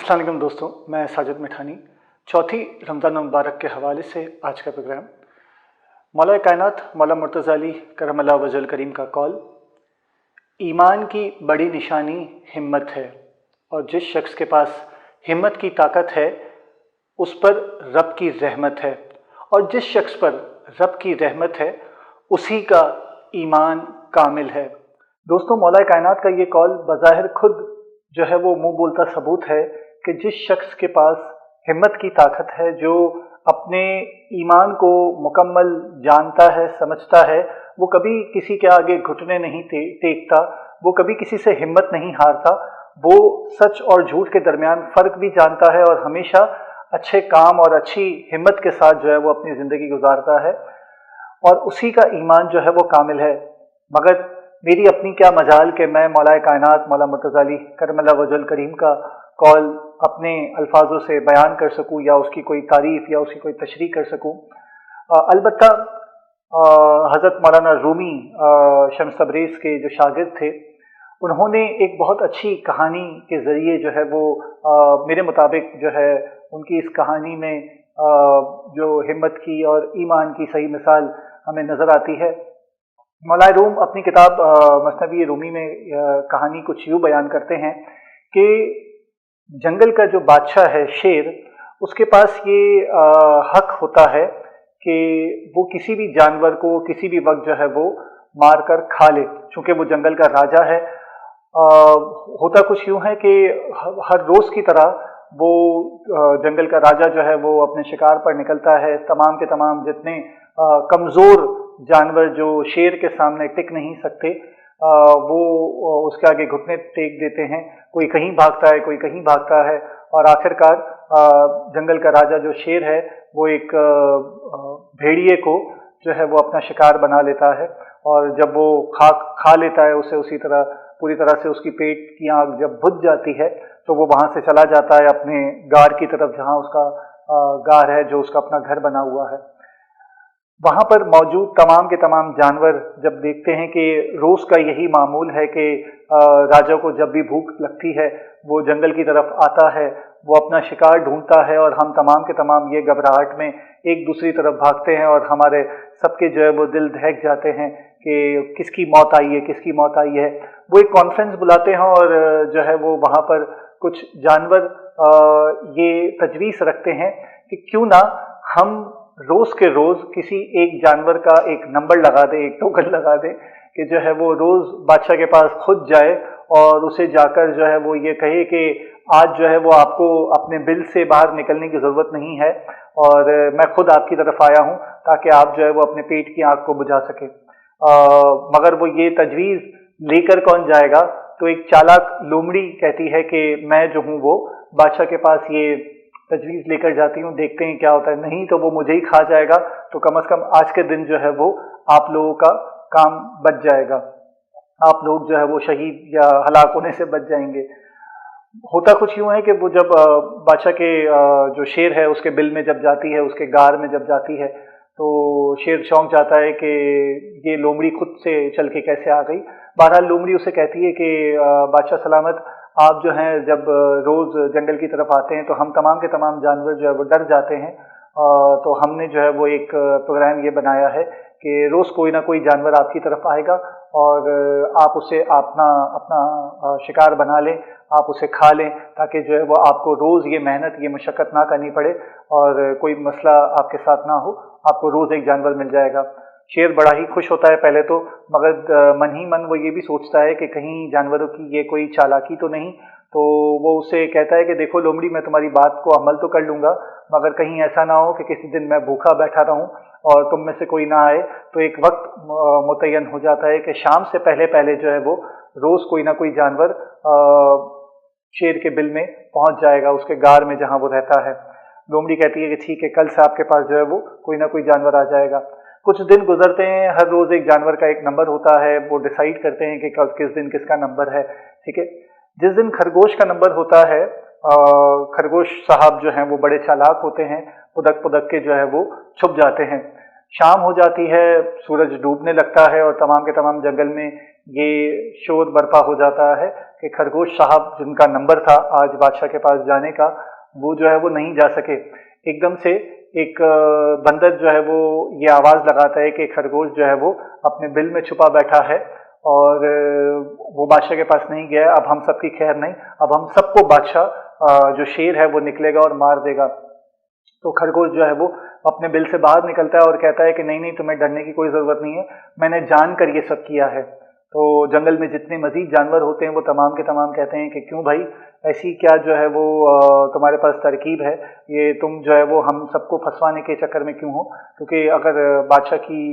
अस्सलाम वालेकुम दोस्तों, मैं साजिद मिठानी। चौथी रमज़ान मुबारक के हवाले से आज का प्रोग्राम मौला कायनात मौला मुर्तज़ा अली करमल्लाह वजहल करीम का कौल। ईमान की बड़ी निशानी हिम्मत है, और जिस शख्स के पास हिम्मत की ताकत है उस पर रब की रहमत है, और जिस शख्स पर रब की रहमत है उसी का ईमान कामिल है। दोस्तों, मौला कायनात का ये कौल बज़ाहिर खुद जो है वो मुंह बोलता सबूत है कि जिस शख्स के पास हिम्मत की ताकत है, जो अपने ईमान को मुकम्मल जानता है, समझता है, वो कभी किसी के आगे घुटने नहीं टेकता, वो कभी किसी से हिम्मत नहीं हारता, वो सच और झूठ के दरमियान फ़र्क भी जानता है और हमेशा अच्छे काम और अच्छी हिम्मत के साथ जो है वो अपनी ज़िंदगी गुजारता है, और उसी का ईमान जो है वो कामिल है। मगर मेरी अपनी क्या मजाल कि मैं मौला कायनात मौला मुर्तज़ा अली करमल्लाह वजहल करीम का कौल अपने अल्फाजों से बयान कर सकूं, या उसकी कोई तारीफ़ या उसकी कोई तशरीह कर सकूं। अलबत्ता हज़रत मौलाना रूमी शम्स तबरेज़ के जो शागिर्द थे, उन्होंने एक बहुत अच्छी कहानी के ज़रिए जो है वो मेरे मुताबिक जो है उनकी इस कहानी में जो हिम्मत की और ईमान की सही मिसाल हमें नज़र आती है। मौलाए रूम अपनी किताब मसनवी रूमी में कहानी कुछ यूँ बयान करते हैं कि जंगल का जो बादशाह है शेर, उसके पास ये हक होता है कि वो किसी भी जानवर को किसी भी वक्त जो है वो मार कर खा ले, चूँकि वो जंगल का राजा है। होता कुछ यूँ है कि हर रोज़ की तरह वो जंगल का राजा जो है वो अपने शिकार पर निकलता है। तमाम के तमाम जितने कमज़ोर जानवर जो शेर के सामने टिक नहीं सकते, वो उसके आगे घुटने टेक देते हैं। कोई कहीं भागता है, कोई कहीं भागता है, और आखिरकार जंगल का राजा जो शेर है वो एक भेड़िए को जो है वो अपना शिकार बना लेता है, और जब वो खा लेता है उसे, उसी तरह पूरी तरह से उसकी पेट की आग जब बुझ जाती है तो वो वहाँ से चला जाता है अपने गार की तरफ, जहाँ उसका गार है, जो उसका अपना घर बना हुआ है। वहाँ पर मौजूद तमाम के तमाम जानवर जब देखते हैं कि रोज़ का यही मामूल है कि राजा को जब भी भूख लगती है वो जंगल की तरफ आता है, वो अपना शिकार ढूंढता है, और हम तमाम के तमाम ये घबराहट में एक दूसरी तरफ भागते हैं, और हमारे सबके जो है वो दिल दहक जाते हैं कि किसकी मौत आई है, किसकी मौत आई है। वो एक कॉन्फ्रेंस बुलाते हैं, और जो है वो वहाँ पर कुछ जानवर ये तजवीज़ रखते हैं कि क्यों ना हम रोज़ के रोज़ किसी एक जानवर का एक नंबर लगा दे, एक टोकन लगा दे, कि जो है वो रोज़ बादशाह के पास खुद जाए और उसे जाकर जो है वो ये कहे कि आज जो है वो आपको अपने बिल से बाहर निकलने की ज़रूरत नहीं है, और मैं खुद आपकी तरफ आया हूँ ताकि आप जो है वो अपने पेट की आग को बुझा सके। मगर वो ये तजवीज़ लेकर कौन जाएगा? तो एक चालाक लोमड़ी कहती है कि मैं जो हूँ वो बादशाह के पास ये तजवीज़ लेकर जाती हूँ, देखते हैं क्या होता है। नहीं तो वो मुझे ही खा जाएगा, तो कम से कम आज के दिन जो है वो आप लोगों का काम बच जाएगा, आप लोग जो है वो शहीद या हलाक होने से बच जाएंगे। होता कुछ यूँ है कि वो जब बादशाह के जो शेर है उसके बिल में जब जाती है, उसके गार में जब जाती है, तो शेर चौंक जाता है कि ये लोमड़ी खुद से चल के कैसे आ गई। बहरहाल लोमड़ी उसे कहती है कि बादशाह सलामत, आप जो हैं जब रोज़ जंगल की तरफ आते हैं तो हम तमाम के तमाम जानवर जो है वो डर जाते हैं, तो हमने जो है वो एक प्रोग्राम ये बनाया है कि रोज़ कोई ना कोई जानवर आपकी तरफ आएगा, और आप उसे अपना अपना शिकार बना लें, आप उसे खा लें, ताकि जो है वो आपको रोज़ ये मेहनत, ये मशक्क़त ना करनी पड़े, और कोई मसला आपके साथ ना हो, आपको रोज़ एक जानवर मिल जाएगा। शेर बड़ा ही खुश होता है पहले तो, मगर मन ही मन वो ये भी सोचता है कि कहीं जानवरों की ये कोई चालाकी तो नहीं। तो वो उसे कहता है कि देखो लोमड़ी, मैं तुम्हारी बात को अमल तो कर लूँगा, मगर कहीं ऐसा ना हो कि किसी दिन मैं भूखा बैठा रहूँ और तुम में से कोई ना आए। तो एक वक्त मुतय्यन हो जाता है कि शाम से पहले पहले जो है वो रोज़ कोई ना कोई जानवर शेर के बिल में पहुँच जाएगा, उसके गार में जहाँ वो रहता है। लोमड़ी कहती है कि ठीक है, कल से आपके पास जो है वो कोई ना कोई जानवर आ जाएगा। कुछ दिन गुजरते हैं, हर रोज़ एक जानवर का एक नंबर होता है, वो डिसाइड करते हैं कि किस दिन किसका नंबर है। ठीक है, जिस दिन खरगोश का नंबर होता है, खरगोश साहब जो हैं वो बड़े चालाक होते हैं, पुदक पुदक के जो है वो छुप जाते हैं। शाम हो जाती है, सूरज डूबने लगता है और तमाम के तमाम जंगल में ये शोर बरपा हो जाता है कि खरगोश साहब जिनका नंबर था आज बादशाह के पास जाने का, वो जो है वो नहीं जा सके। एकदम से एक बंदर जो है वो ये आवाज़ लगाता है कि खरगोश जो है वो अपने बिल में छुपा बैठा है और वो बादशाह के पास नहीं गया है। अब हम सबकी खैर नहीं, अब हम सबको बादशाह जो शेर है वो निकलेगा और मार देगा। तो खरगोश जो है वो अपने बिल से बाहर निकलता है और कहता है कि नहीं नहीं, तुम्हें डरने की कोई ज़रूरत नहीं है, मैंने जानकर ये सब किया है। तो जंगल में जितने मजीद जानवर होते हैं वो तमाम के तमाम कहते हैं कि क्यों भाई, ऐसी क्या जो है वो तुम्हारे पास तरकीब है, ये तुम जो है वो हम सबको फंसवाने के चक्कर में क्यों हो, क्योंकि अगर बादशाह की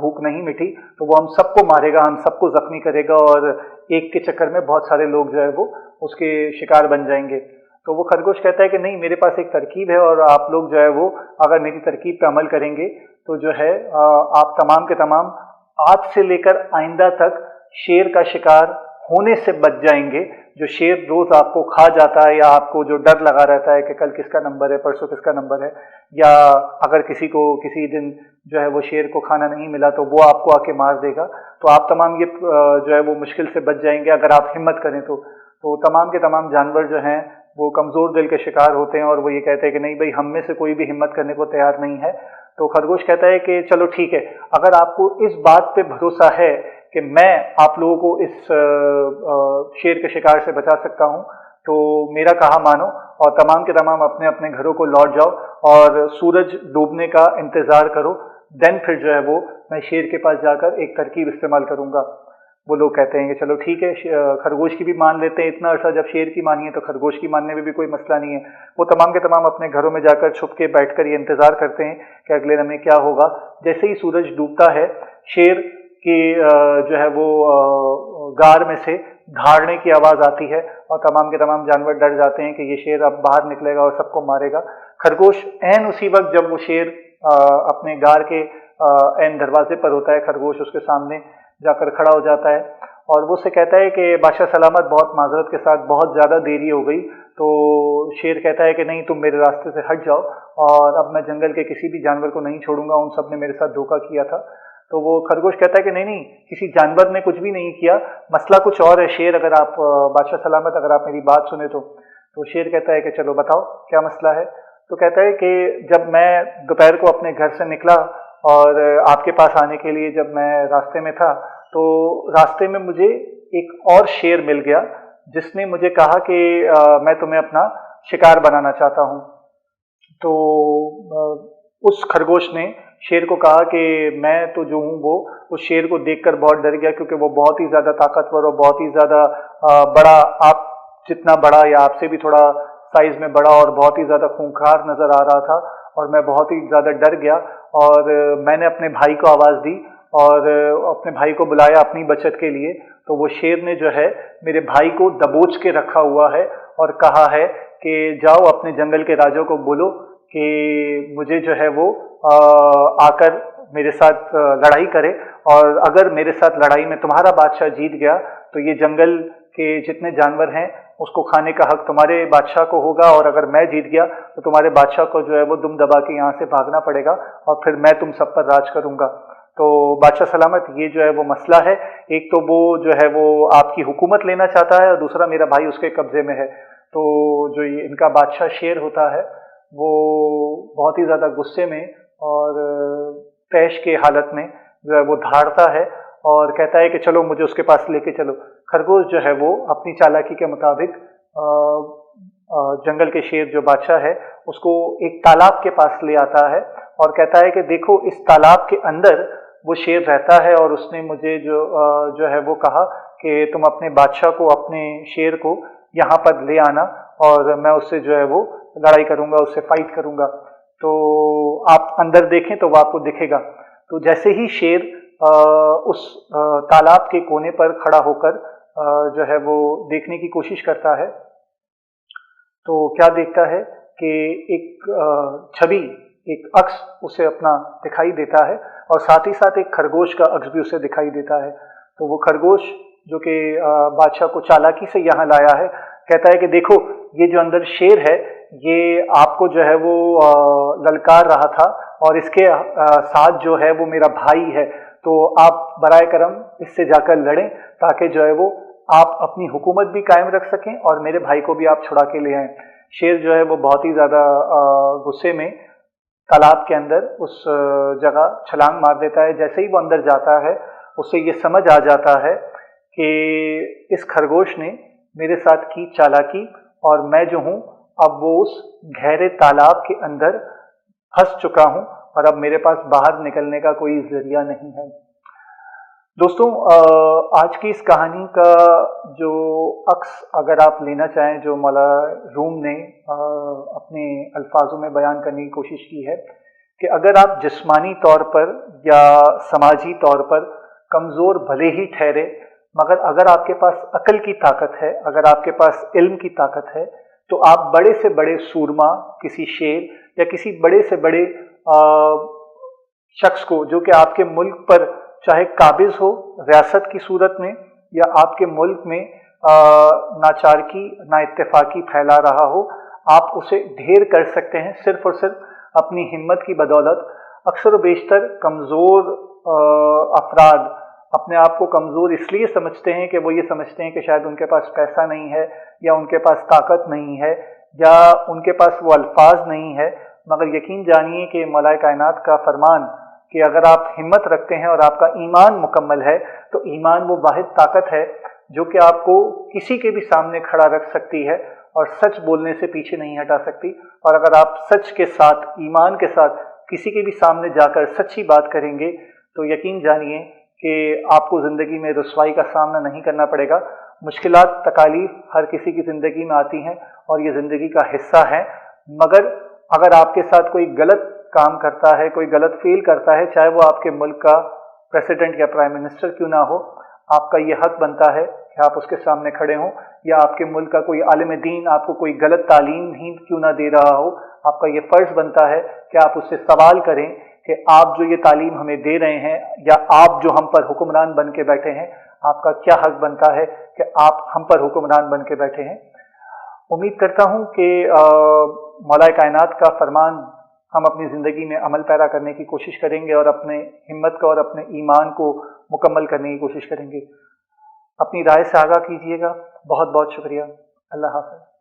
भूख नहीं मिटी तो वो हम सबको मारेगा, हम सबको जख्मी करेगा और एक के चक्कर में बहुत सारे लोग जो है वो उसके शिकार बन जाएंगे। तो वो खरगोश कहता है कि नहीं, मेरे पास एक तरकीब है और आप लोग जो है वो अगर मेरी तरकीब पे अमल करेंगे तो जो है आप तमाम के तमाम आज से लेकर आइंदा तक शेर का शिकार होने से बच जाएंगे। जो शेर रोज आपको खा जाता है या आपको जो डर लगा रहता है कि कल किसका नंबर है, परसों किसका नंबर है, या अगर किसी को किसी दिन जो है वो शेर को खाना नहीं मिला तो वो आपको आके मार देगा, तो आप तमाम ये जो है वो मुश्किल से बच जाएंगे अगर आप हिम्मत करें तो तमाम के तमाम जानवर जो हैं वो कमज़ोर दिल के शिकार होते हैं और वो ये कहते हैं कि नहीं भाई, हम में से कोई भी हिम्मत करने को तैयार नहीं है। तो खरगोश कहता है कि चलो ठीक है, अगर आपको इस बात पे भरोसा है कि मैं आप लोगों को इस शेर के शिकार से बचा सकता हूँ तो मेरा कहा मानो और तमाम के तमाम अपने अपने घरों को लौट जाओ और सूरज डूबने का इंतज़ार करो, देन फिर जो है वो मैं शेर के पास जाकर एक तरकीब इस्तेमाल करूँगा। वो लोग कहते हैं कि चलो ठीक है, खरगोश की भी मान लेते हैं, इतना अर्सा जब शेर की मानी है तो खरगोश की मानने में भी कोई मसला नहीं है। वो तमाम के तमाम अपने घरों में जाकर छुप के बैठकर ये इंतज़ार करते हैं कि अगले लम्हे क्या होगा। जैसे ही सूरज डूबता है, शेर की जो है वो गार में से धाड़ने की आवाज़ आती है और तमाम के तमाम जानवर डर जाते हैं कि ये शेर अब बाहर निकलेगा और सबको मारेगा। खरगोश ऐन उसी वक्त जब वो शेर अपने गार के ऐन दरवाजे पर होता है, खरगोश उसके सामने जाकर खड़ा हो जाता है और वो से कहता है कि बादशाह सलामत, बहुत माजरत के साथ बहुत ज़्यादा देरी हो गई। तो शेर कहता है कि नहीं, तुम मेरे रास्ते से हट जाओ और अब मैं जंगल के किसी भी जानवर को नहीं छोड़ूंगा, उन सब ने मेरे साथ धोखा किया था। तो वो खरगोश कहता है कि नहीं नहीं, किसी जानवर ने कुछ भी नहीं किया, मसला कुछ और है शेर, अगर आप बादशाह सलामत अगर आप मेरी बात सुने तो शेर कहता है कि चलो बताओ क्या मसला है। तो कहता है कि जब मैं दोपहर को अपने घर से निकला और आपके पास आने के लिए जब मैं रास्ते में था तो रास्ते में मुझे एक और शेर मिल गया जिसने मुझे कहा कि मैं तुम्हें अपना शिकार बनाना चाहता हूँ। तो उस खरगोश ने शेर को कहा कि मैं तो जो हूँ वो उस शेर को देखकर बहुत डर गया, क्योंकि वो बहुत ही ज़्यादा ताकतवर और बहुत ही ज़्यादा बड़ा, आप जितना बड़ा या आपसे भी थोड़ा साइज़ में बड़ा और बहुत ही ज़्यादा खूंखार नज़र आ रहा था और मैं बहुत ही ज़्यादा डर गया और मैंने अपने भाई को आवाज़ दी और अपने भाई को बुलाया अपनी बचत के लिए। तो वो शेर ने जो है मेरे भाई को दबोच के रखा हुआ है और कहा है कि जाओ अपने जंगल के राजा को बोलो कि मुझे जो है वो आकर मेरे साथ लड़ाई करे और अगर मेरे साथ लड़ाई में तुम्हारा बादशाह जीत गया तो ये जंगल के जितने जानवर हैं उसको खाने का हक तुम्हारे बादशाह को होगा और अगर मैं जीत गया तो तुम्हारे बादशाह को जो है वो दुम दबा के यहाँ से भागना पड़ेगा और फिर मैं तुम सब पर राज करूँगा। तो बादशाह सलामत, ये जो है वो मसला है, एक तो वो जो है वो आपकी हुकूमत लेना चाहता है और दूसरा मेरा भाई उसके कब्जे में है। तो जो ये इनका बादशाह शेर होता है वो बहुत ही ज़्यादा गुस्से में और तैश के हालत में जो है वो धाड़ता है और कहता है कि चलो मुझे उसके पास लेके चलो। खरगोश जो है वो अपनी चालाकी के मुताबिक जंगल के शेर जो बादशाह है उसको एक तालाब के पास ले आता है और कहता है कि देखो इस तालाब के अंदर वो शेर रहता है और उसने मुझे जो है वो कहा कि तुम अपने बादशाह को, अपने शेर को यहाँ पर ले आना और मैं उससे जो है वो लड़ाई करूँगा, उससे फाइट करूँगा। तो आप अंदर देखें तो वो आपको दिखेगा। तो जैसे ही शेर उस तालाब के कोने पर खड़ा होकर जो है वो देखने की कोशिश करता है तो क्या देखता है कि एक छवि, एक अक्स उसे अपना दिखाई देता है और साथ ही साथ एक खरगोश का अक्स भी उसे दिखाई देता है। तो वो खरगोश जो कि बादशाह को चालाकी से यहाँ लाया है कहता है कि देखो ये जो अंदर शेर है ये आपको जो है वो ललकार रहा था और इसके साथ जो है वो मेरा भाई है, तो आप बराए करम इससे जाकर लड़ें ताकि जो है वो आप अपनी हुकूमत भी कायम रख सकें और मेरे भाई को भी आप छुड़ा के ले आएं। शेर जो है वो बहुत ही ज़्यादा गुस्से में तालाब के अंदर उस जगह छलांग मार देता है। जैसे ही वो अंदर जाता है उसे ये समझ आ जाता है कि इस खरगोश ने मेरे साथ की चालाकी और मैं जो हूँ अब वो उस गहरे तालाब के अंदर फंस चुका हूँ और अब मेरे पास बाहर निकलने का कोई जरिया नहीं है। दोस्तों, आज की इस कहानी का जो अक्स अगर आप लेना चाहें, जो मौला रूम ने अपने अल्फाजों में बयान करने की कोशिश की है कि अगर आप जिस्मानी तौर पर या समाजी तौर पर कमज़ोर भले ही ठहरे, मगर अगर आपके पास अक्ल की ताकत है, अगर आपके पास इल्म की ताकत है, तो आप बड़े से बड़े सूरमा, किसी शेर या किसी बड़े से बड़े शख्स को, जो कि आपके मुल्क पर चाहे काबिज हो रियासत की सूरत में या आपके मुल्क में नाचारकी नाइत्तेफाकी फैला रहा हो, आप उसे ढेर कर सकते हैं सिर्फ और सिर्फ अपनी हिम्मत की बदौलत। अक्सर व बेशतर कमज़ोर अफराद अपने आप को कमज़ोर इसलिए समझते हैं कि वो ये समझते हैं कि शायद उनके पास पैसा नहीं है या उनके पास ताकत नहीं है या उनके पास वो अल्फाज नहीं है। मगर यकीन जानिए कि मौला कायनात का फरमान कि अगर आप हिम्मत रखते हैं और आपका ईमान मुकम्मल है, तो ईमान वो वाहिद ताकत है जो कि आपको किसी के भी सामने खड़ा रख सकती है और सच बोलने से पीछे नहीं हटा सकती। और अगर आप सच के साथ, ईमान के साथ किसी के भी सामने जाकर सच्ची बात करेंगे तो यकीन जानिए कि आपको ज़िंदगी में रुसवाई का सामना नहीं करना पड़ेगा। मुश्किलात तकालीफ हर किसी की ज़िंदगी में आती हैं और ये ज़िंदगी का हिस्सा है, मगर अगर आपके साथ कोई गलत काम करता है, कोई गलत फील करता है, चाहे वो आपके मुल्क का प्रेसिडेंट या प्राइम मिनिस्टर क्यों ना हो, आपका ये हक बनता है कि आप उसके सामने खड़े हों। या आपके मुल्क का कोई आलिम दीन आपको कोई गलत तालीम ही क्यों ना दे रहा हो, आपका ये फ़र्ज़ बनता है कि आप उससे सवाल करें कि आप जो ये तालीम हमें दे रहे हैं या आप जो हम पर हुक्मरान बन के बैठे हैं, आपका क्या हक बनता है कि आप हम पर हुक्मरान बन के बैठे हैं। उम्मीद करता हूँ कि मौला कायनात का फरमान हम अपनी ज़िंदगी में अमल पैरा करने की कोशिश करेंगे और अपने हिम्मत को और अपने ईमान को मुकम्मल करने की कोशिश करेंगे। अपनी राय से आगाह कीजिएगा। बहुत बहुत शुक्रिया। अल्लाह हाफ़िज़।